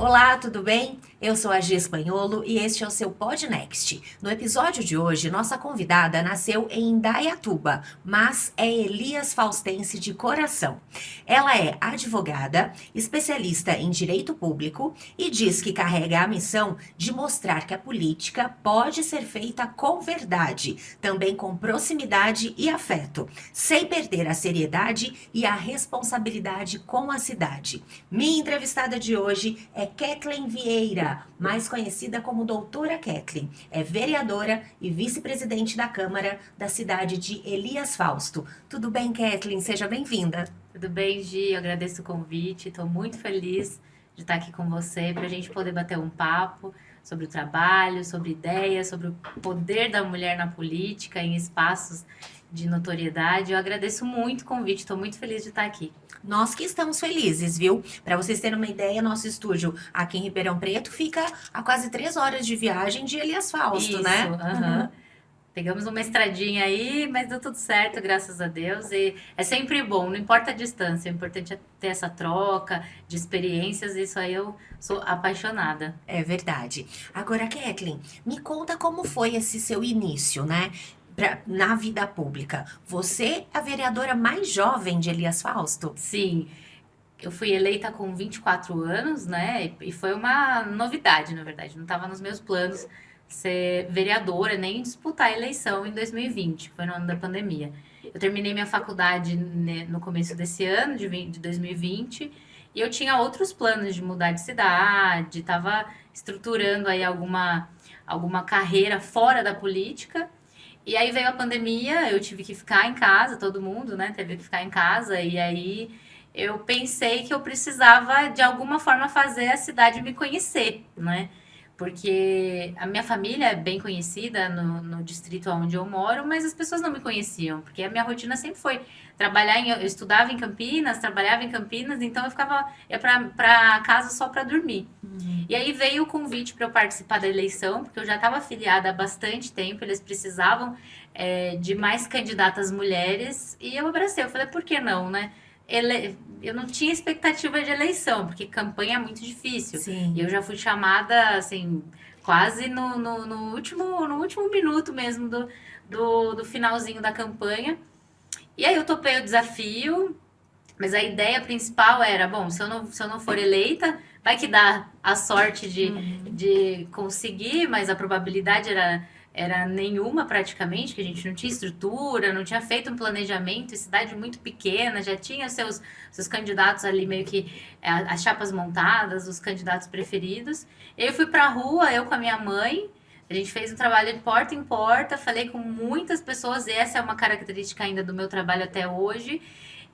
Olá, tudo bem? Eu sou a Gia Espanholo e este é o seu Podnext. No episódio de hoje, nossa convidada nasceu em Indaiatuba, mas é Elias Faustense de coração. Ela é advogada, especialista em direito público e diz que carrega a missão de mostrar que a política pode ser feita com verdade, também com proximidade e afeto, sem perder a seriedade e a responsabilidade com a cidade. Minha entrevistada de hoje é Kathleen Vieira, mais conhecida como Doutora Kathleen. É vereadora e vice-presidente da Câmara da cidade de Elias Fausto. Tudo bem, Kathleen? Seja bem-vinda. Tudo bem, Gi? Eu agradeço o convite. Estou muito feliz de estar aqui com você para a gente poder bater um papo sobre o trabalho, sobre ideias, sobre o poder da mulher na política, em espaços de notoriedade. Eu agradeço muito o convite, estou muito feliz de estar aqui. Nós que estamos felizes, viu? Para vocês terem uma ideia, nosso estúdio aqui em Ribeirão Preto fica a quase 3 horas de viagem de Elias Fausto, né? Aham. Pegamos uma estradinha aí, mas deu tudo certo, graças a Deus. E é sempre bom, não importa a distância, o importante é ter essa troca de experiências. Isso aí eu sou apaixonada. É verdade. Agora, Kathleen, me conta como foi esse seu início, né? Na vida pública. Você é a vereadora mais jovem de Elias Fausto? Sim, eu fui eleita com 24 anos, né? E foi uma novidade, na verdade. Não estava nos meus planos ser vereadora, nem disputar a eleição em 2020, que foi no ano da pandemia. Eu terminei minha faculdade no começo desse ano, de 2020, e eu tinha outros planos de mudar de cidade, estava estruturando aí alguma carreira fora da política. E aí veio a pandemia, eu tive que ficar em casa, todo mundo, né, teve que ficar em casa, e aí eu pensei que eu precisava, de alguma forma, fazer a cidade me conhecer, né? Porque a minha família é bem conhecida no distrito onde eu moro, mas as pessoas não me conheciam, porque a minha rotina sempre foi eu estudava em Campinas, trabalhava em Campinas, então ia para casa só para dormir. E aí veio o convite para eu participar da eleição, porque eu já estava afiliada há bastante tempo, eles precisavam de mais candidatas mulheres, e eu abracei, eu falei, por que não, né? Eu não tinha expectativa de eleição, porque campanha é muito difícil. Sim. E eu já fui chamada, assim, quase no último minuto mesmo do finalzinho da campanha. E aí eu topei o desafio, mas a ideia principal era, bom, se eu não for eleita, vai que dá a sorte de conseguir, mas a probabilidade era nenhuma praticamente, que a gente não tinha estrutura, não tinha feito um planejamento, cidade muito pequena, já tinha seus candidatos ali meio que as chapas montadas, os candidatos preferidos. Eu fui pra rua, eu com a minha mãe, a gente fez um trabalho de porta em porta, falei com muitas pessoas, e essa é uma característica ainda do meu trabalho até hoje.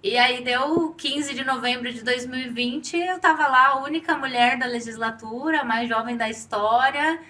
E aí deu 15 de novembro de 2020, eu tava lá, a única mulher da legislatura, a mais jovem da história.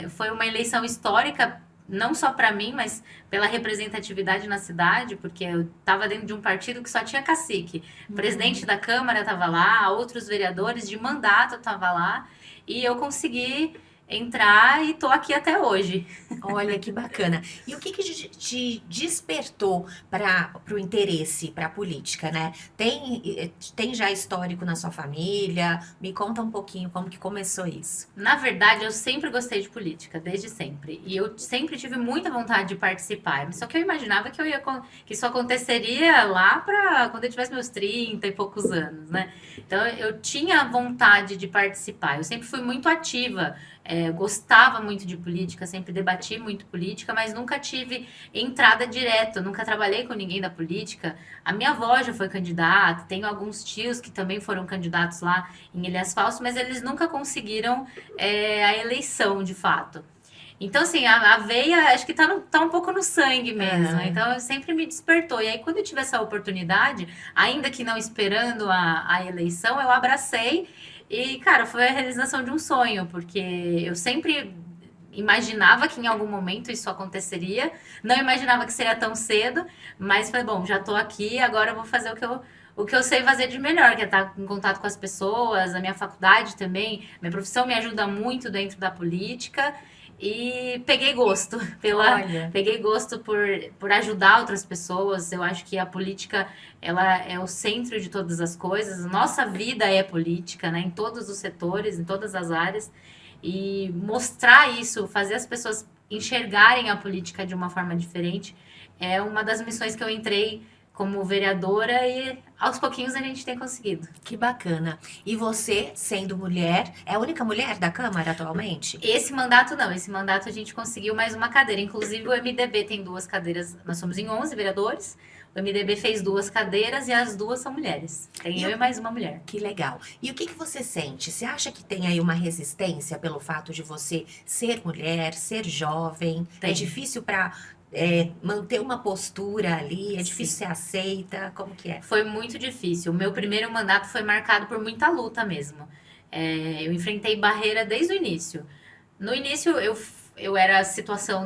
Foi uma eleição histórica, não só para mim, mas pela representatividade na cidade, porque eu estava dentro de um partido que só tinha cacique. O presidente da Câmara estava lá, outros vereadores de mandato estavam lá, e eu consegui entrar e tô aqui até hoje. Olha que bacana. E o que te despertou para o interesse para a política, né? Tem já histórico na sua família? Me conta um pouquinho como que começou isso. Na verdade, eu sempre gostei de política, desde sempre. E eu sempre tive muita vontade de participar. Só que eu imaginava que isso aconteceria lá para quando eu tivesse meus 30 e poucos anos, né? Então eu tinha vontade de participar. Eu sempre fui muito ativa. Gostava muito de política, sempre debati muito política, mas nunca tive entrada direta, nunca trabalhei com ninguém da política. A minha avó já foi candidata, tenho alguns tios que também foram candidatos lá em Elias Fausto, mas eles nunca conseguiram a eleição, de fato. Então, assim, a veia, acho que tá um pouco no sangue mesmo. Então, sempre me despertou. E aí, quando eu tive essa oportunidade, ainda que não esperando a eleição, eu abracei. E, cara, foi a realização de um sonho, porque eu sempre imaginava que em algum momento isso aconteceria. Não imaginava que seria tão cedo, mas falei, bom, já tô aqui, agora eu vou fazer o que eu sei fazer de melhor, que é estar em contato com as pessoas, a minha faculdade também, minha profissão me ajuda muito dentro da política. e peguei gosto Olha, peguei gosto por ajudar outras pessoas. Eu acho que a política, ela é o centro de todas as coisas. Nossa vida é política, né? Em todos os setores, em todas as áreas. E mostrar isso, fazer as pessoas enxergarem a política de uma forma diferente, é uma das missões que eu entrei como vereadora e aos pouquinhos a gente tem conseguido. que bacana. E você, sendo mulher, é a única mulher da Câmara atualmente? Esse mandato não, esse mandato a gente conseguiu mais uma cadeira. Inclusive o MDB tem 2 cadeiras, nós somos em 11 vereadores. O MDB fez 2 cadeiras e as 2 são mulheres. Tem E eu o e mais uma mulher. Que legal. E o que que você sente? Você acha que tem aí uma resistência pelo fato de você ser mulher, ser jovem? É Tem. difícil para manter uma postura ali? É difícil Sim. ser aceita? Como que é? Foi muito difícil. O meu primeiro mandato foi marcado por muita luta mesmo. Eu enfrentei barreira desde o início. No início, eu era a situação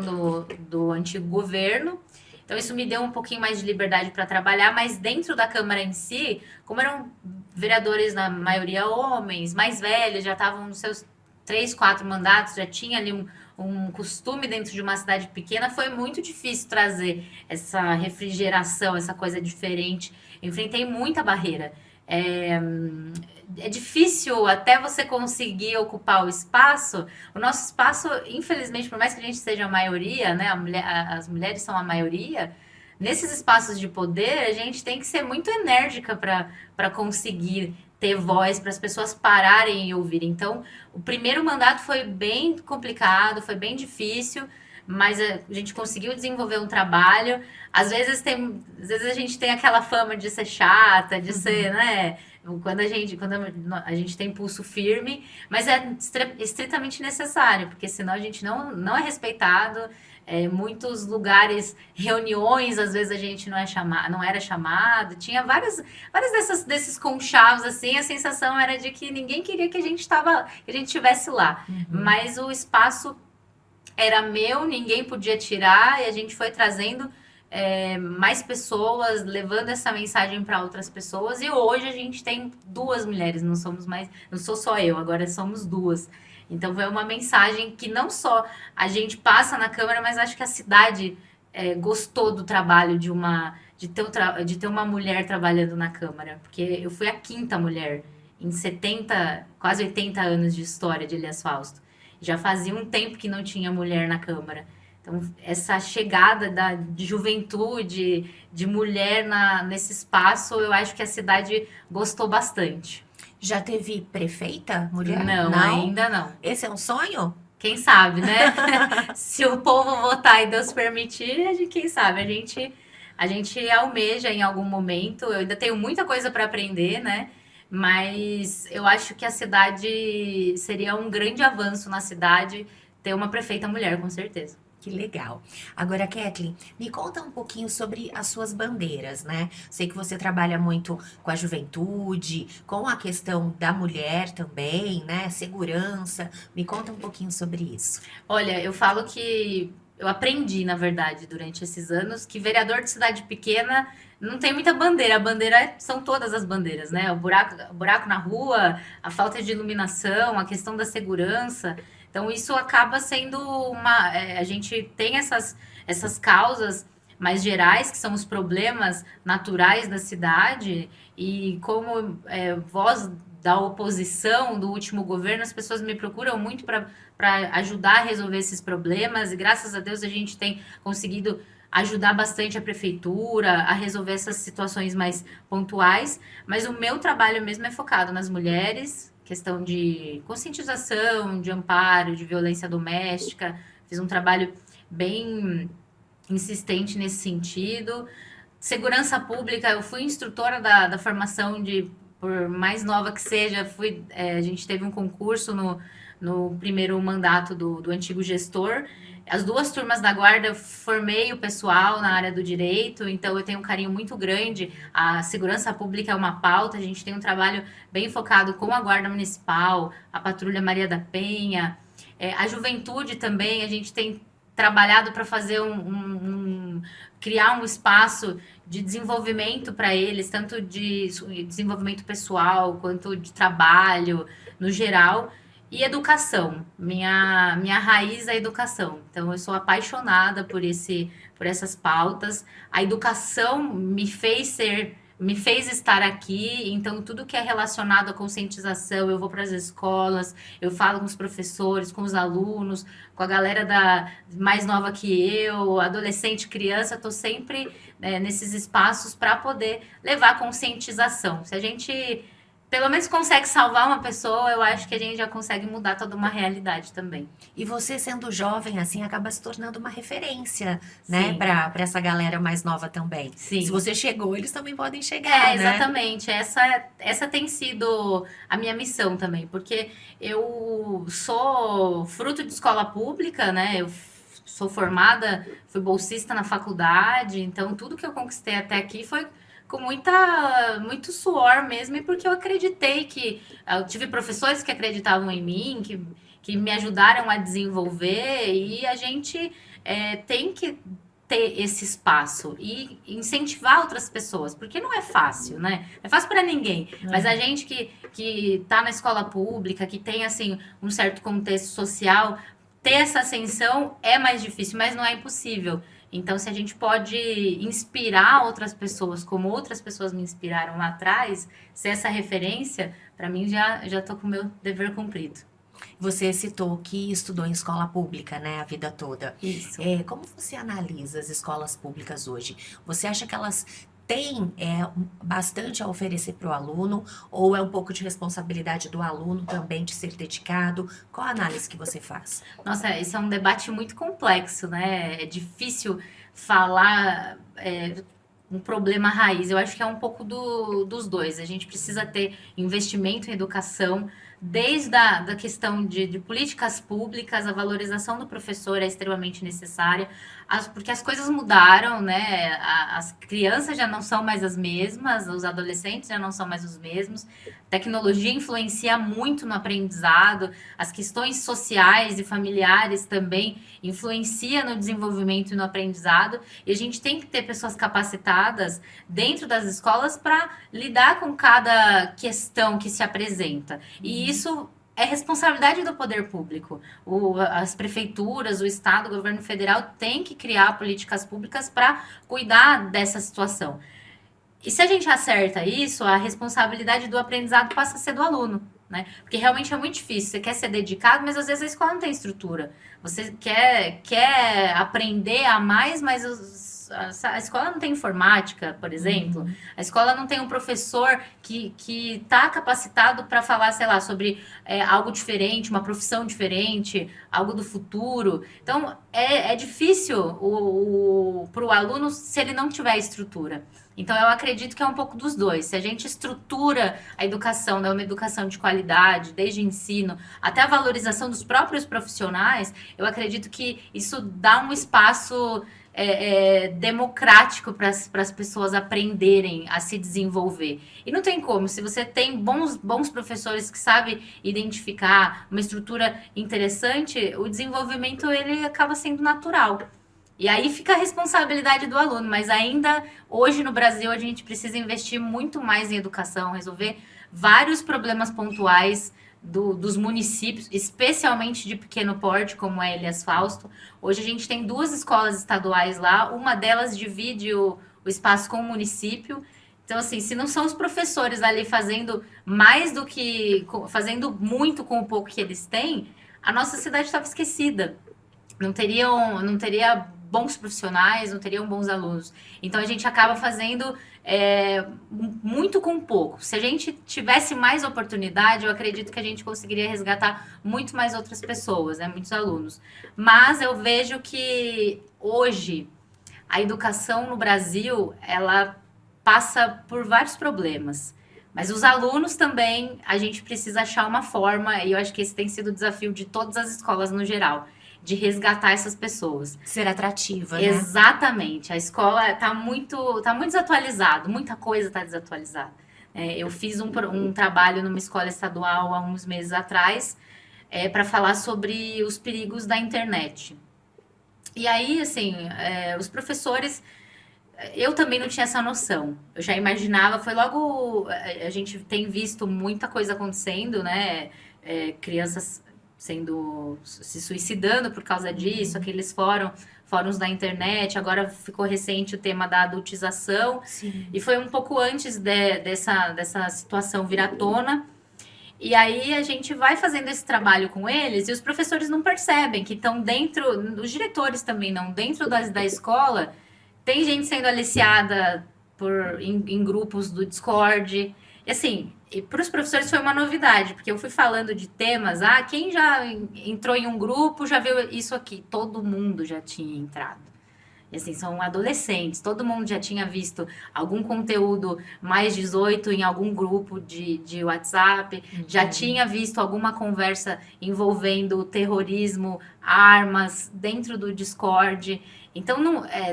do antigo governo, então isso me deu um pouquinho mais de liberdade para trabalhar, mas dentro da Câmara em si, como eram vereadores, na maioria homens, mais velhos, já estavam nos seus 3, 4 mandatos, já tinha ali um costume dentro de uma cidade pequena, foi muito difícil trazer essa refrigeração, essa coisa diferente. Eu enfrentei muita barreira. É difícil até você conseguir ocupar o espaço. O nosso espaço, infelizmente, por mais que a gente seja a maioria, né, as mulheres são a maioria, nesses espaços de poder, a gente tem que ser muito enérgica para conseguir ter voz, para as pessoas pararem e ouvirem. Então, o primeiro mandato foi bem complicado, foi bem difícil, mas a gente conseguiu desenvolver um trabalho. Às vezes a gente tem aquela fama de ser chata, de ser, né? Quando a gente tem pulso firme, mas é estritamente necessário, porque senão a gente não é respeitado. Muitos lugares, reuniões, às vezes a gente não era chamado. Tinha várias desses conchavos assim. A sensação era de que ninguém queria que a gente estivesse lá. Mas o espaço era meu, ninguém podia tirar, e a gente foi trazendo mais pessoas, levando essa mensagem para outras pessoas. E hoje a gente tem 2 mulheres, não sou só eu, agora somos 2. Então foi uma mensagem que não só a gente passa na Câmara, mas acho que a cidade gostou do trabalho de ter uma mulher trabalhando na Câmara, porque eu fui a 5ª mulher em 70, quase 80 anos de história de Elias Fausto. Já fazia um tempo que não tinha mulher na Câmara. Então, essa chegada de juventude, de mulher nesse espaço, eu acho que a cidade gostou bastante. Já teve prefeita, mulher? Não, ainda não. Esse é um sonho? Quem sabe, né? Se o povo votar e Deus permitir, quem sabe? A gente almeja em algum momento. Eu ainda tenho muita coisa para aprender, né? Mas eu acho que a cidade seria um grande avanço na cidade ter uma prefeita mulher, com certeza. Que legal. Agora, Kathleen, me conta um pouquinho sobre as suas bandeiras, né? Sei que você trabalha muito com a juventude, com a questão da mulher também, né? Segurança. Me conta um pouquinho sobre isso. Olha, eu falo que eu aprendi, na verdade, durante esses anos, que vereador de cidade pequena não tem muita bandeira. A bandeira são todas as bandeiras, né? O buraco na rua, a falta de iluminação, a questão da segurança. Então, isso acaba sendo a gente tem essas causas mais gerais, que são os problemas naturais da cidade, e como voz da oposição do último governo, as pessoas me procuram muito para ajudar a resolver esses problemas, e graças a Deus a gente tem conseguido ajudar bastante a prefeitura a resolver essas situações mais pontuais, mas o meu trabalho mesmo é focado nas mulheres, questão de conscientização, de amparo, de violência doméstica. Fiz um trabalho bem insistente nesse sentido. Segurança pública, eu fui instrutora da formação por mais nova que seja, a gente teve um concurso no primeiro mandato do antigo gestor. As 2 turmas da guarda, eu formei o pessoal na área do direito, então eu tenho um carinho muito grande. A segurança pública é uma pauta, a gente tem um trabalho bem focado com a Guarda Municipal, a Patrulha Maria da Penha. A juventude também, a gente tem trabalhado para fazer criar um espaço de desenvolvimento para eles, tanto de desenvolvimento pessoal quanto de trabalho, no geral. E educação, minha raiz é educação. Então eu sou apaixonada por essas pautas. A educação me fez estar aqui. Então tudo que é relacionado à conscientização, eu vou para as escolas, eu falo com os professores, com os alunos, com a galera mais nova que eu, adolescente, criança, estou sempre nesses espaços para poder levar conscientização. Se a gente pelo menos consegue salvar uma pessoa, eu acho que a gente já consegue mudar toda uma realidade também. E você sendo jovem, assim, acaba se tornando uma referência, né, Sim, para essa galera mais nova também. Se sim. você chegou, eles também podem chegar, né? Exatamente. Essa tem sido a minha missão também, porque eu sou fruto de escola pública, né? Sou formada, fui bolsista na faculdade, então tudo que eu conquistei até aqui foi com muito suor mesmo, e porque eu acreditei que eu tive professores que acreditavam em mim, que me ajudaram a desenvolver, e a gente tem que ter esse espaço e incentivar outras pessoas, porque não é fácil, né? Não é fácil para ninguém, mas a gente que tá na escola pública, que tem assim um certo contexto social, ter essa ascensão é mais difícil, mas não é impossível. Então, se a gente pode inspirar outras pessoas, como outras pessoas me inspiraram lá atrás, ser essa referência, para mim já tô com o meu dever cumprido. Você citou que estudou em escola pública, né, a vida toda. Isso. Como você analisa as escolas públicas hoje? Você acha que elas têm bastante a oferecer para o aluno, ou é um pouco de responsabilidade do aluno também de ser dedicado? Qual a análise que você faz? Nossa, esse é um debate muito complexo, né? É difícil falar um problema raiz. Eu acho que é um pouco dos dois. A gente precisa ter investimento em educação, desde da questão de políticas públicas, a valorização do professor é extremamente necessária, porque as coisas mudaram, né? As crianças já não são mais as mesmas, os adolescentes já não são mais os mesmos. Tecnologia influencia muito no aprendizado, as questões sociais e familiares também influenciam no desenvolvimento e no aprendizado, e a gente tem que ter pessoas capacitadas dentro das escolas para lidar com cada questão que se apresenta. E isso é responsabilidade do poder público. As prefeituras, o Estado, o governo federal tem que criar políticas públicas para cuidar dessa situação. E se a gente acerta isso, a responsabilidade do aprendizado passa a ser do aluno, né? Porque realmente é muito difícil. Você quer ser dedicado, mas às vezes a escola não tem estrutura. Você quer aprender a mais, mas a escola não tem informática, por exemplo. A escola não tem um professor que está capacitado para falar, sei lá, sobre algo diferente, uma profissão diferente, algo do futuro. Então, é difícil para o aluno se ele não tiver estrutura. Então, eu acredito que é um pouco dos dois. Se a gente estrutura a educação, né, uma educação de qualidade, desde ensino até a valorização dos próprios profissionais, eu acredito que isso dá um espaço democrático para as pessoas aprenderem a se desenvolver. E não tem como, se você tem bons professores que sabem identificar uma estrutura interessante, o desenvolvimento ele acaba sendo natural. E aí fica a responsabilidade do aluno, mas ainda hoje no Brasil a gente precisa investir muito mais em educação, resolver vários problemas pontuais dos municípios, especialmente de pequeno porte, como é Elias Fausto. Hoje a gente tem 2 escolas estaduais lá, uma delas divide o espaço com o município. Então, assim, se não são os professores ali fazendo mais do que, fazendo muito com o pouco que eles têm, a nossa cidade estava esquecida. Não teria bons profissionais, não teriam bons alunos. Então a gente acaba fazendo muito com pouco. Se a gente tivesse mais oportunidade, eu acredito que a gente conseguiria resgatar muito mais outras pessoas, né? Muitos alunos. Mas eu vejo que hoje a educação no Brasil, ela passa por vários problemas. Mas os alunos também, a gente precisa achar uma forma, e eu acho que esse tem sido o desafio de todas as escolas no geral, de resgatar essas pessoas. Ser atrativa, né? Exatamente. A escola tá muito desatualizado, muita coisa está desatualizada. Eu fiz um trabalho numa escola estadual há uns meses atrás para falar sobre os perigos da internet. E aí, assim, os professores, eu também não tinha essa noção. Eu já imaginava, foi logo. A gente tem visto muita coisa acontecendo, né? crianças se suicidando por causa disso, aqueles fóruns da internet, agora ficou recente o tema da adultização, Sim. e foi um pouco antes dessa situação vir à tona. E aí a gente vai fazendo esse trabalho com eles e os professores não percebem que estão dentro, os diretores também não, dentro da escola, tem gente sendo aliciada em grupos do Discord. E assim, para os professores foi uma novidade, porque eu fui falando de temas, quem já entrou em um grupo já viu isso aqui, todo mundo já tinha entrado. E assim, são adolescentes, todo mundo já tinha visto algum conteúdo mais 18 em algum grupo de WhatsApp, já tinha visto alguma conversa envolvendo terrorismo, armas dentro do Discord. Então,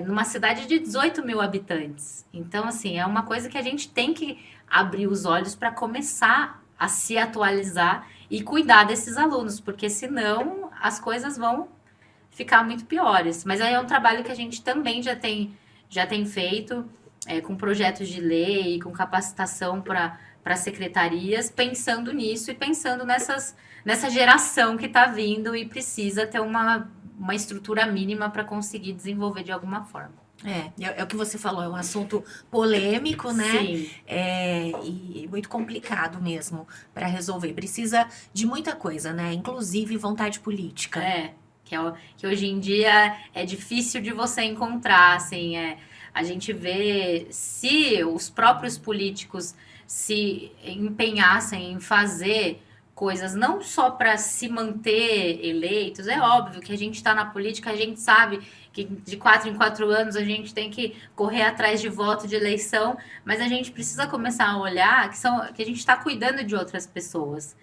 numa cidade de 18 mil habitantes. Então, assim, é uma coisa que a gente tem que abrir os olhos para começar a se atualizar e cuidar desses alunos, porque senão as coisas vão ficar muito piores. Mas aí é um trabalho que a gente também já tem feito, com projetos de lei, com capacitação para secretarias, pensando nisso e pensando nessa geração que está vindo e precisa ter uma estrutura mínima para conseguir desenvolver de alguma forma. É o que você falou, é um assunto polêmico, né? Sim. E muito complicado mesmo para resolver. Precisa de muita coisa, né? Inclusive vontade política. Que hoje em dia é difícil de você encontrar, assim, a gente vê se os próprios políticos se empenhassem em fazer coisas não só para se manter eleitos, é óbvio que a gente está na política, a gente sabe que de 4 em 4 anos a gente tem que correr atrás de voto de eleição, mas a gente precisa começar a olhar que a gente está cuidando de outras pessoas.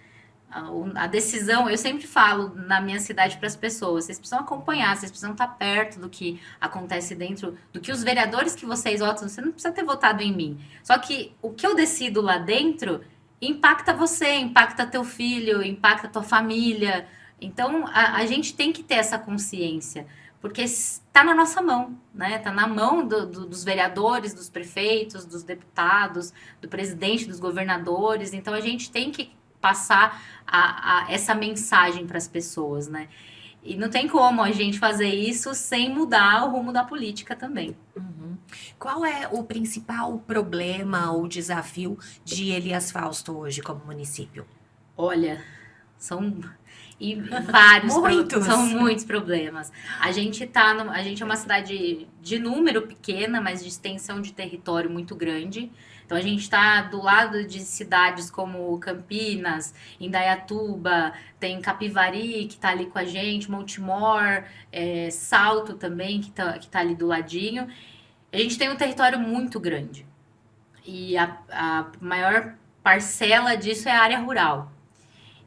A decisão, eu sempre falo na minha cidade para as pessoas, vocês precisam acompanhar, vocês precisam estar perto do que acontece dentro, do que os vereadores que vocês votam, você não precisa ter votado em mim. Só que o que eu decido lá dentro impacta você, impacta teu filho, impacta tua família. Então, a gente tem que ter essa consciência, porque está na nossa mão, né? Está na mão dos vereadores, dos prefeitos, dos deputados, do presidente, dos governadores. Então, a gente tem que passar essa mensagem para as pessoas, né? E não tem como a gente fazer isso sem mudar o rumo da política também. Uhum. Qual é o principal problema ou desafio de Elias Fausto hoje como município? Olha, são vários Muitos. São muitos problemas. A gente é uma cidade de número pequena, mas de extensão de território muito grande. Então a gente está do lado de cidades como Campinas, Indaiatuba, tem Capivari que está ali com a gente, Montemor, Salto também que tá ali do ladinho. A gente tem um território muito grande e a maior parcela disso é a área rural.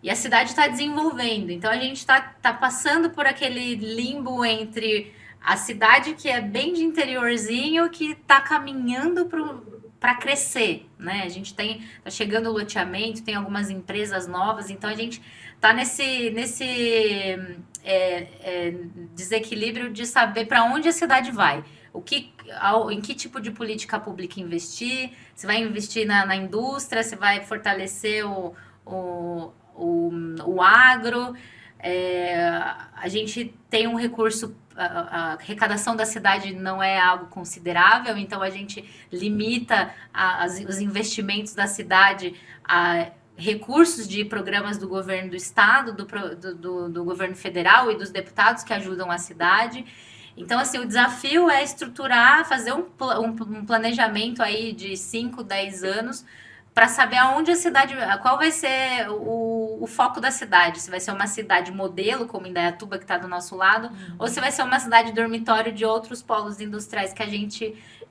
E a cidade está desenvolvendo, então a gente está passando por aquele limbo entre a cidade que é bem de interiorzinho, que está caminhando para crescer, né? A gente tá chegando o loteamento, tem algumas empresas novas, então a gente está nesse desequilíbrio de saber para onde a cidade vai. Em que tipo de política pública investir, se vai investir na indústria, se vai fortalecer o agro. A gente tem um recurso, a arrecadação da cidade não é algo considerável, então a gente limita os investimentos da cidade a recursos de programas do governo do estado, do governo federal e dos deputados que ajudam a cidade. Então, assim, o desafio é estruturar, fazer um planejamento aí de 5, 10 anos para saber aonde a cidade, qual vai ser o foco da cidade. Se vai ser uma cidade modelo, como Indaiatuba, que está do nosso lado, ou se vai ser uma cidade dormitório de outros polos industriais que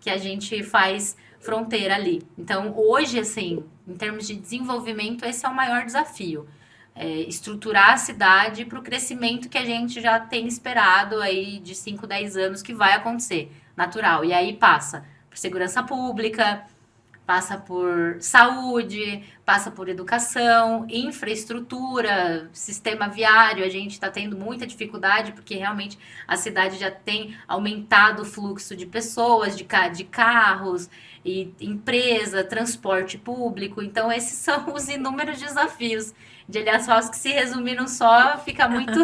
a gente faz fronteira ali. Então, hoje, assim, em termos de desenvolvimento, esse é o maior desafio. Estruturar a cidade para o crescimento que a gente já tem esperado aí de 5, 10 anos que vai acontecer, natural. E aí passa por segurança pública, passa por saúde, passa por educação, infraestrutura, sistema viário. A gente está tendo muita dificuldade porque realmente a cidade já tem aumentado o fluxo de pessoas, de carros, e empresa, transporte público. Então, esses são os inúmeros desafios de Elias Falls que, se resumindo só, fica muito...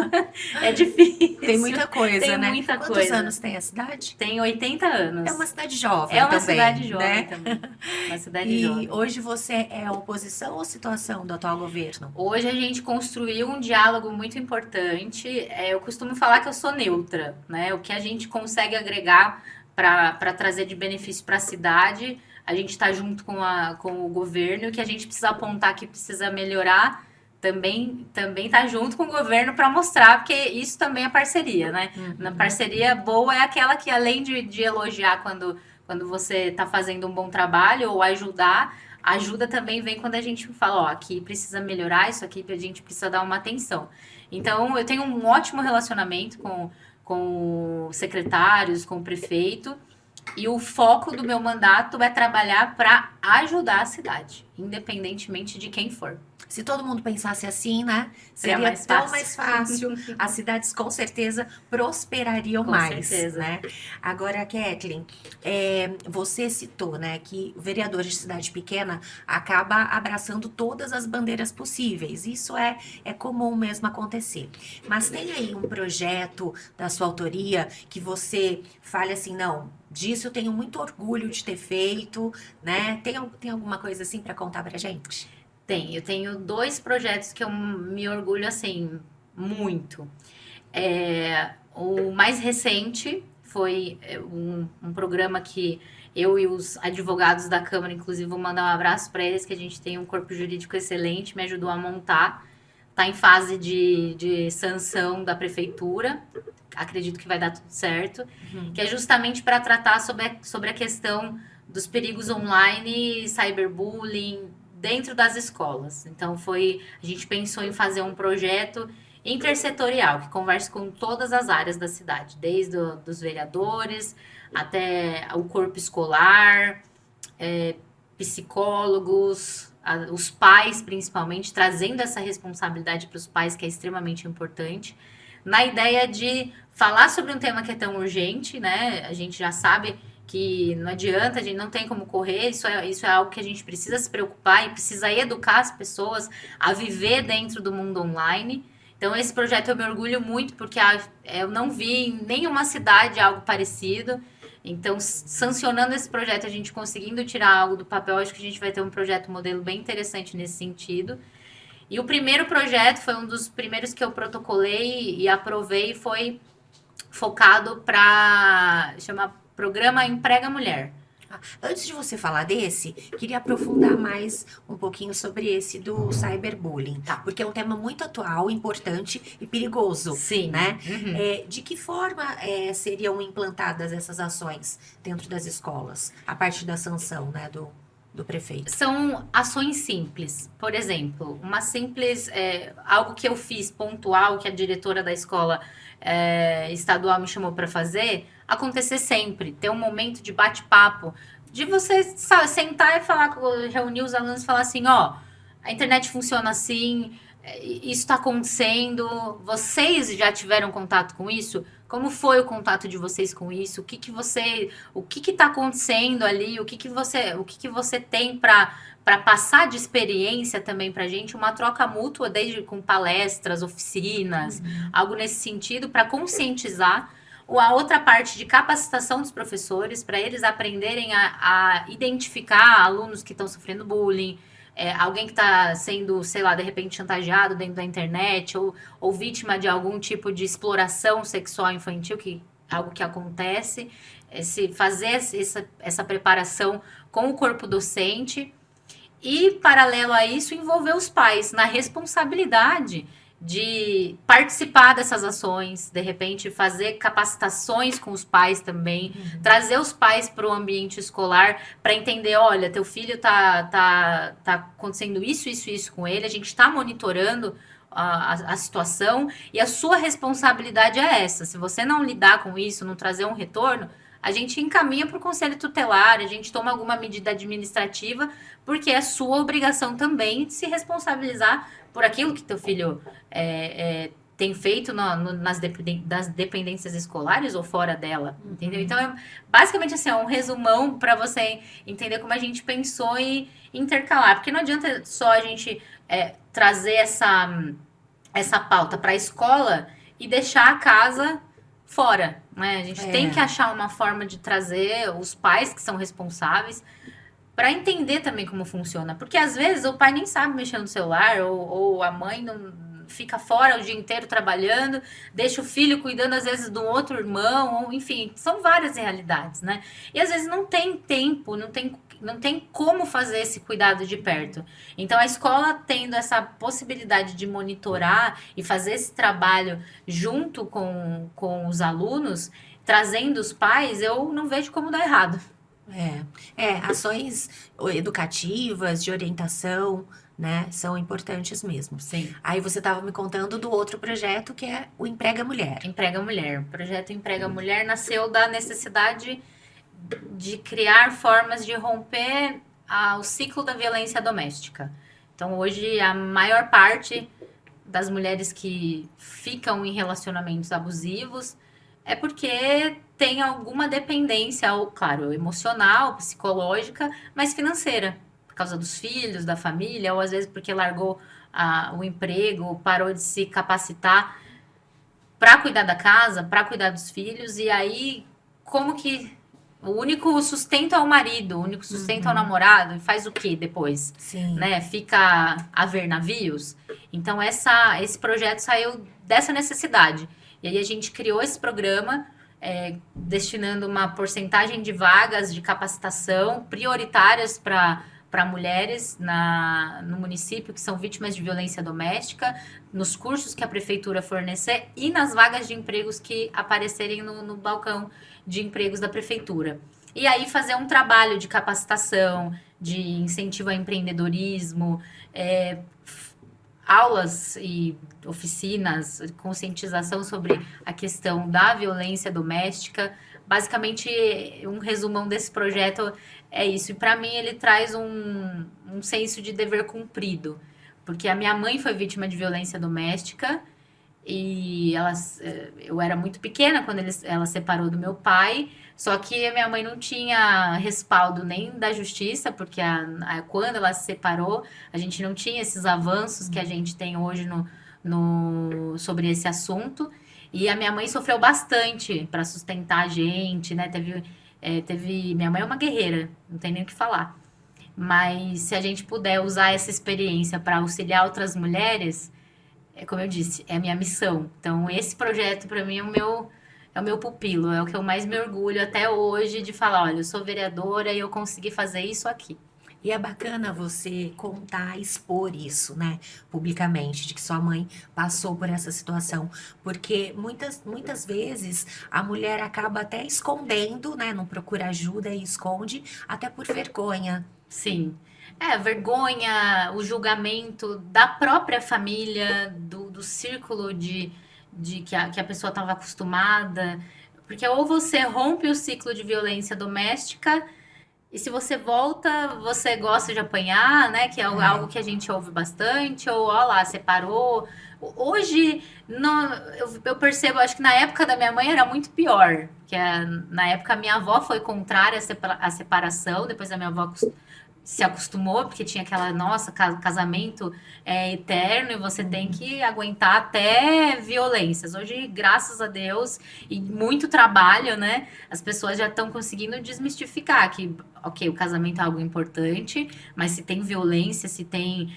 é difícil. Tem muita coisa, Tem né? muita Quantos coisa. anos tem a cidade? Tem 80 anos. É uma cidade jovem É uma também, cidade jovem né? também. Uma cidade E jovem. hoje você é oposição ou situação do atual governo? Hoje a gente construiu um diálogo muito importante. Eu costumo falar que eu sou neutra, né? O que a gente consegue agregar para trazer de benefício para a cidade, a gente está junto com o governo. E o que a gente precisa apontar que precisa melhorar, também tá junto com o governo para mostrar, porque isso também é parceria, né? Na parceria boa é aquela que, além de elogiar quando você está fazendo um bom trabalho ou ajudar, ajuda também vem quando a gente fala, ó, aqui precisa melhorar, isso aqui a gente precisa dar uma atenção. Então, eu tenho um ótimo relacionamento com os secretários, com o prefeito, e o foco do meu mandato é trabalhar para ajudar a cidade, independentemente de quem for. Se todo mundo pensasse assim, né? Seria Seria mais tão fácil. mais fácil. As cidades com certeza prosperariam Com mais, certeza. né? Agora, Kathleen, você citou, né, que o vereador de cidade pequena acaba abraçando todas as bandeiras possíveis. Isso é comum mesmo acontecer. Mas tem aí um projeto da sua autoria que você fale assim, não, disso eu tenho muito orgulho de ter feito, né? Tem alguma coisa assim para contar pra gente? Eu tenho 2 projetos que eu me orgulho, assim, muito. O mais recente foi um programa que eu e os advogados da Câmara, inclusive, vou mandar um abraço para eles, que a gente tem um corpo jurídico excelente, me ajudou a montar. Está em fase de sanção da prefeitura, acredito que vai dar tudo certo, que é justamente para tratar sobre a questão dos perigos online e cyberbullying dentro das escolas. Então, a gente pensou em fazer um projeto intersetorial, que converse com todas as áreas da cidade, desde dos vereadores até o corpo escolar, psicólogos, os pais, principalmente, trazendo essa responsabilidade para os pais, que é extremamente importante, na ideia de falar sobre um tema que é tão urgente, né? A gente já sabe que não adianta, a gente não tem como correr, isso é algo que a gente precisa se preocupar e precisa educar as pessoas a viver dentro do mundo online. Então, esse projeto eu me orgulho muito, porque eu não vi em nenhuma cidade algo parecido. Então, sancionando esse projeto, a gente conseguindo tirar algo do papel, acho que a gente vai ter um projeto modelo bem interessante nesse sentido. E o primeiro projeto foi um dos primeiros que eu protocolei e aprovei, foi focado para chamar Programa Emprega Mulher. Antes de você falar desse, queria aprofundar mais um pouquinho sobre esse do cyberbullying, tá? Porque é um tema muito atual, importante e perigoso. Sim. Né? De que forma seriam implantadas essas ações dentro das escolas, a partir da sanção, né, do prefeito? São ações simples. Por exemplo, uma simples... algo que eu fiz pontual, que a diretora da escola estadual me chamou para fazer, acontecer sempre. Ter um momento de bate-papo, de você sentar e falar, reunir os alunos e falar assim, ó, a internet funciona assim, isso está acontecendo, vocês já tiveram contato com isso? Como foi o contato de vocês com isso? O que está acontecendo ali? O que você tem para passar de experiência também para a gente? Uma troca mútua, desde com palestras, oficinas, algo nesse sentido, para conscientizar. A outra parte de capacitação dos professores, para eles aprenderem a identificar alunos que estão sofrendo bullying, alguém que está sendo, sei lá, de repente chantageado dentro da internet, ou vítima de algum tipo de exploração sexual infantil, algo que acontece, fazer essa preparação com o corpo docente e, paralelo a isso, envolver os pais na responsabilidade de participar dessas ações, de repente fazer capacitações com os pais também, trazer os pais para o ambiente escolar para entender, olha, teu filho tá acontecendo isso com ele, a gente está monitorando a situação e a sua responsabilidade é essa. Se você não lidar com isso, não trazer um retorno, a gente encaminha para o conselho tutelar, a gente toma alguma medida administrativa, porque é sua obrigação também de se responsabilizar por aquilo que teu filho tem feito das dependências escolares ou fora dela, entendeu? Então, basicamente, assim, é um resumão para você entender como a gente pensou em intercalar, porque não adianta só a gente trazer essa pauta para a escola e deixar a casa fora, né? A gente tem que achar uma forma de trazer os pais que são responsáveis para entender também como funciona, porque às vezes o pai nem sabe mexer no celular ou a mãe não fica fora o dia inteiro trabalhando, deixa o filho cuidando às vezes do outro irmão, ou, enfim, são várias realidades, né? E às vezes não tem tempo, não tem como fazer esse cuidado de perto. Então, a escola tendo essa possibilidade de monitorar e fazer esse trabalho junto com os alunos, trazendo os pais, eu não vejo como dar errado. Ações educativas, de orientação, né, são importantes mesmo. Sim. Aí você estava me contando do outro projeto que é o Emprega Mulher. Emprega Mulher. O projeto Emprega Mulher nasceu da necessidade de criar formas de romper o ciclo da violência doméstica. Então, hoje, a maior parte das mulheres que ficam em relacionamentos abusivos é porque tem alguma dependência, ou, claro, emocional, psicológica, mas financeira, por causa dos filhos, da família, ou às vezes porque largou o emprego, parou de se capacitar para cuidar da casa, para cuidar dos filhos, e aí, como que o único sustento é o marido, o único sustento é o namorado, e faz o que depois? Sim. Né? Fica a ver navios? Então, esse projeto saiu dessa necessidade. E aí a gente criou esse programa, destinando uma porcentagem de vagas de capacitação prioritárias para mulheres no município que são vítimas de violência doméstica, nos cursos que a prefeitura fornecer e nas vagas de empregos que aparecerem no balcão de empregos da prefeitura. E aí fazer um trabalho de capacitação, de incentivo ao empreendedorismo, aulas e oficinas, conscientização sobre a questão da violência doméstica. Basicamente, um resumão desse projeto é isso. E para mim, ele traz um senso de dever cumprido. Porque a minha mãe foi vítima de violência doméstica e eu era muito pequena quando ela separou do meu pai. Só que a minha mãe não tinha respaldo nem da justiça, porque quando ela se separou, a gente não tinha esses avanços que a gente tem hoje sobre esse assunto. E a minha mãe sofreu bastante para sustentar a gente, né? Minha mãe é uma guerreira, não tem nem o que falar. Mas se a gente puder usar essa experiência para auxiliar outras mulheres, como eu disse, é a minha missão. Então, esse projeto, para mim, é o meu pupilo, é o que eu mais me orgulho até hoje de falar, olha, eu sou vereadora e eu consegui fazer isso aqui. E é bacana você contar, expor isso, né, publicamente, de que sua mãe passou por essa situação, porque muitas vezes a mulher acaba até escondendo, né, não procura ajuda e esconde, até por vergonha. Sim. Vergonha, o julgamento da própria família, do círculo de que a pessoa estava acostumada. Porque ou você rompe o ciclo de violência doméstica, e se você volta, você gosta de apanhar, né? Que é algo que a gente ouve bastante, ou ó lá, separou. Hoje, eu percebo, acho que na época da minha mãe era muito pior. Que na época a minha avó foi contrária à separação, depois a minha avó se acostumou, porque tinha aquela, nossa, casamento eterno e você tem que aguentar até violências. Hoje, graças a Deus, e muito trabalho, né? As pessoas já estão conseguindo desmistificar que, ok, o casamento é algo importante, mas se tem violência, se tem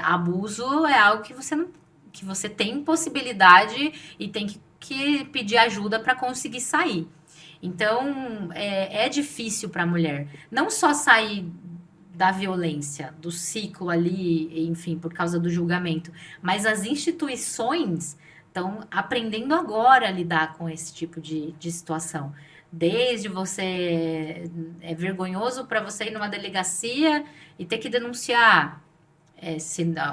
abuso, é algo que você tem possibilidade e tem que pedir ajuda para conseguir sair. Então, é difícil para a mulher. Não só sair da violência, do ciclo ali, enfim, por causa do julgamento. Mas as instituições estão aprendendo agora a lidar com esse tipo de situação. Desde você... É vergonhoso para você ir numa delegacia e ter que denunciar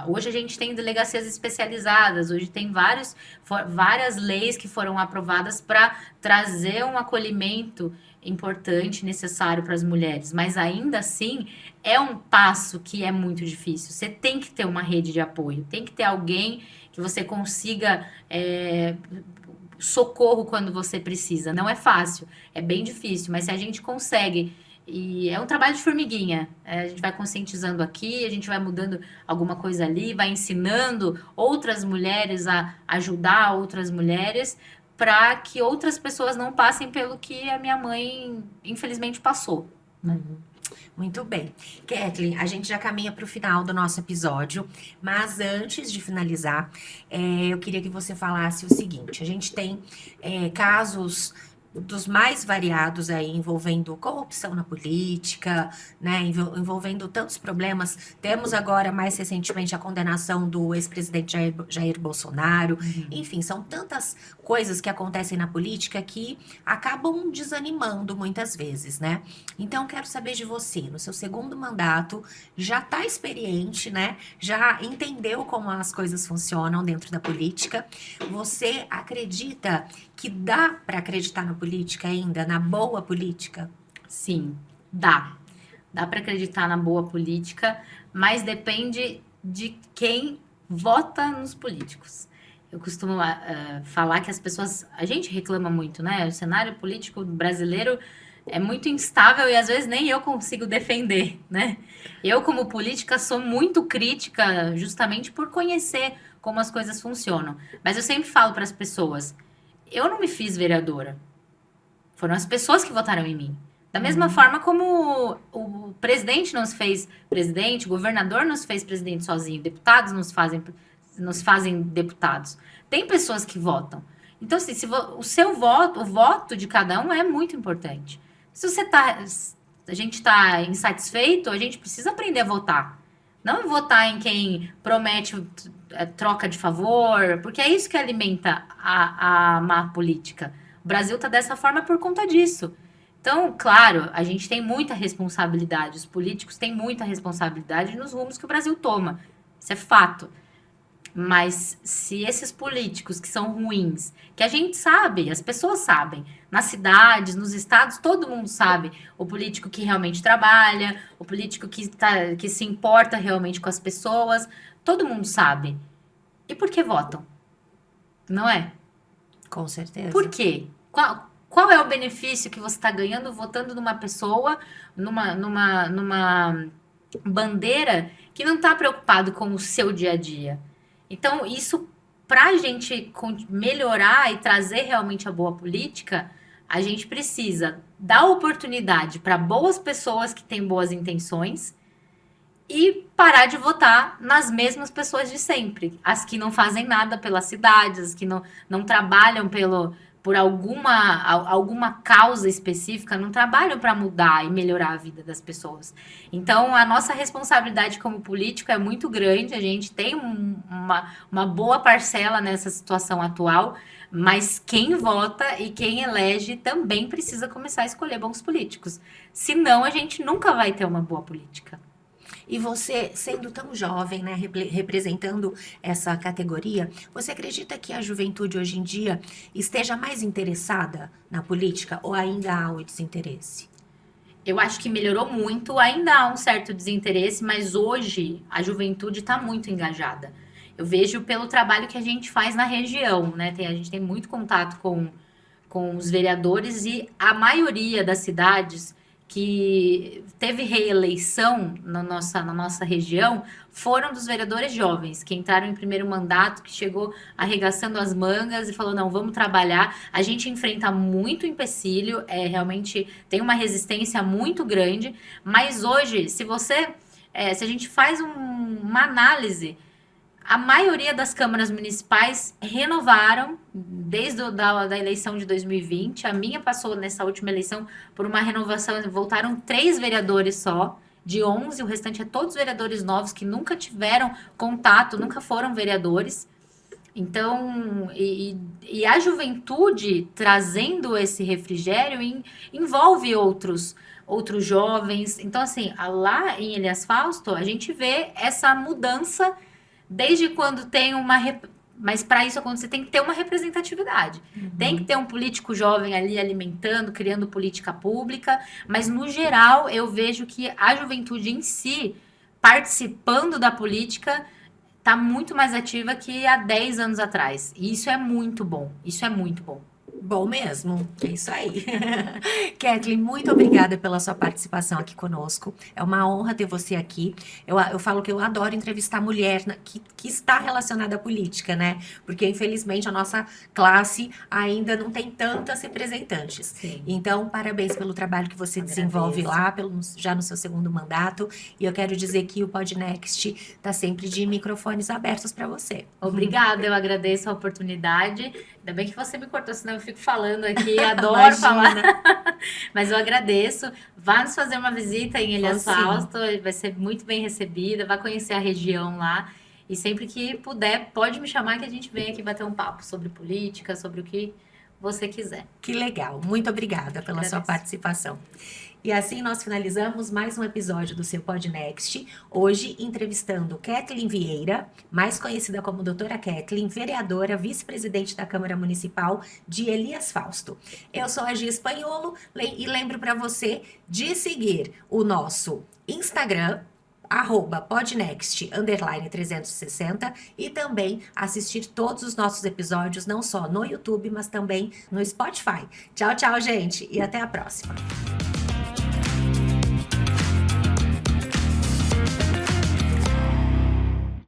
Hoje a gente tem delegacias especializadas, hoje tem várias leis que foram aprovadas para trazer um acolhimento importante, necessário para as mulheres, mas ainda assim é um passo que é muito difícil. Você tem que ter uma rede de apoio, tem que ter alguém que você consiga socorro quando você precisa. Não é fácil, é bem difícil, mas se a gente consegue. E é um trabalho de formiguinha. A gente vai conscientizando aqui, a gente vai mudando alguma coisa ali, vai ensinando outras mulheres a ajudar outras mulheres para que outras pessoas não passem pelo que a minha mãe, infelizmente, passou. Né? Muito bem. Kathleen, a gente já caminha para o final do nosso episódio, mas antes de finalizar, eu queria que você falasse o seguinte: a gente tem casos dos mais variados aí, envolvendo corrupção na política, né, envolvendo tantos problemas. Temos agora, mais recentemente, a condenação do ex-presidente Jair Bolsonaro. Enfim, são tantas coisas que acontecem na política que acabam desanimando muitas vezes, né? Então, quero saber de você, no seu segundo mandato, já está experiente, né? Já entendeu como as coisas funcionam dentro da política. Você acredita que dá para acreditar na política ainda, na boa política? Sim, dá. Dá para acreditar na boa política, mas depende de quem vota nos políticos. Eu costumo falar que as pessoas... A gente reclama muito, né? O cenário político brasileiro é muito instável e às vezes nem eu consigo defender, né? Eu, como política, sou muito crítica justamente por conhecer como as coisas funcionam. Mas eu sempre falo para as pessoas... Eu não me fiz vereadora. Foram as pessoas que votaram em mim. Da mesma forma como o presidente não se fez presidente, o governador não se fez presidente sozinho, deputados nos fazem deputados. Tem pessoas que votam. Então, assim, o seu voto, o voto de cada um é muito importante. Se a gente está insatisfeito, a gente precisa aprender a votar. Não votar em quem promete troca de favor, porque é isso que alimenta a má política. O Brasil está dessa forma por conta disso. Então, claro, a gente tem muita responsabilidade, os políticos têm muita responsabilidade nos rumos que o Brasil toma. Isso é fato. Mas se esses políticos que são ruins, que a gente sabe, as pessoas sabem, nas cidades, nos estados, todo mundo sabe, o político que realmente trabalha, o político que se importa realmente com as pessoas, todo mundo sabe. E por que votam? Não é? Com certeza. Por quê? Qual é o benefício que você está ganhando votando numa pessoa, numa bandeira que não está preocupado com o seu dia a dia? Então, isso, para a gente melhorar e trazer realmente a boa política, a gente precisa dar oportunidade para boas pessoas que têm boas intenções e parar de votar nas mesmas pessoas de sempre. As que não fazem nada pelas cidades, as que não trabalham por alguma causa específica, não trabalham para mudar e melhorar a vida das pessoas. Então, a nossa responsabilidade como político é muito grande, a gente tem uma boa parcela nessa situação atual, mas quem vota e quem elege também precisa começar a escolher bons políticos. Senão, a gente nunca vai ter uma boa política. E você, sendo tão jovem, né, representando essa categoria, você acredita que a juventude hoje em dia esteja mais interessada na política ou ainda há o desinteresse? Eu acho que melhorou muito, ainda há um certo desinteresse, mas hoje a juventude está muito engajada. Eu vejo pelo trabalho que a gente faz na região, né? A gente tem muito contato com os vereadores e a maioria das cidades que teve reeleição na nossa região foram dos vereadores jovens, que entraram em primeiro mandato, que chegou arregaçando as mangas e falou, não, vamos trabalhar. A gente enfrenta muito empecilho, realmente tem uma resistência muito grande, mas hoje, se a gente faz uma análise, a maioria das câmaras municipais renovaram desde da eleição de 2020. A minha passou nessa última eleição por uma renovação. Voltaram 3 vereadores só, de 11. O restante é todos vereadores novos que nunca tiveram contato, nunca foram vereadores. Então, e a juventude trazendo esse refrigério envolve outros outros jovens. Então, assim, lá em Elias Fausto, a gente vê essa mudança desde quando tem mas para isso acontecer tem que ter uma representatividade. Tem que ter um político jovem ali alimentando, criando política pública, mas no geral eu vejo que a juventude em si, participando da política, está muito mais ativa que há 10 anos atrás. E isso é muito bom. Isso é muito bom. Bom mesmo, é isso aí. Kathleen, muito obrigada pela sua participação aqui conosco. É uma honra ter você aqui. Eu falo que eu adoro entrevistar mulher que está relacionada à política, né? Porque, infelizmente, a nossa classe ainda não tem tantas representantes. Sim. Então, parabéns pelo trabalho que você Agradeço. desenvolve lá, já no seu segundo mandato. E eu quero dizer que o Podnext está sempre de microfones abertos para você. Obrigada, eu agradeço a oportunidade. Ainda bem que você me cortou, senão eu fico falando aqui, adoro Imagina. falar. Mas eu agradeço. Vá nos fazer uma visita em Elias Vou sim. Fausto, vai ser muito bem recebida, vai conhecer a região lá. E sempre que puder, pode me chamar que a gente vem aqui bater um papo sobre política, sobre o que você quiser. Que legal. Muito obrigada pela sua Agradeço. participação. E assim nós finalizamos mais um episódio do seu Podnext, hoje entrevistando Kathleen Vieira, mais conhecida como Doutora Kathleen, vereadora, vice-presidente da Câmara Municipal de Elias Fausto. Eu sou a Gia Espanholo e lembro para você de seguir o nosso Instagram, @podnext_360 e também assistir todos os nossos episódios, não só no YouTube, mas também no Spotify. Tchau, tchau, gente, e até a próxima.